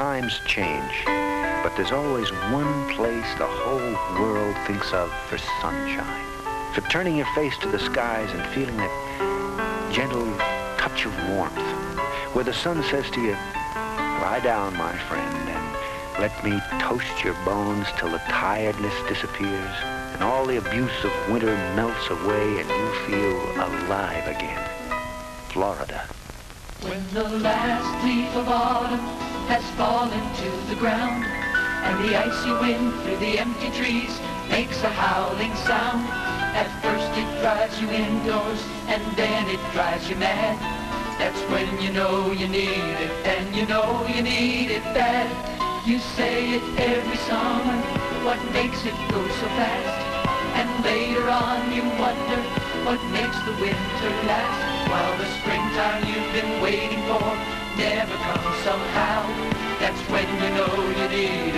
Times change, but there's always one place the whole world thinks of for sunshine. For turning your face to the skies and feeling that gentle touch of warmth, where the sun says to you, lie down, my friend, and let me toast your bones till the tiredness disappears and all the abuse of winter melts away and you feel alive again. Florida. When the last leaf of autumn has fallen to the ground and the icy wind through the empty trees makes a howling sound, at first it drives you indoors and then it drives you mad. That's when you know you need it, and you know you need it bad. You say it every summer, what makes it go so fast? And later on you wonder what makes the winter last, while the springtime you've been waiting for never comes somehow. That's when you know you need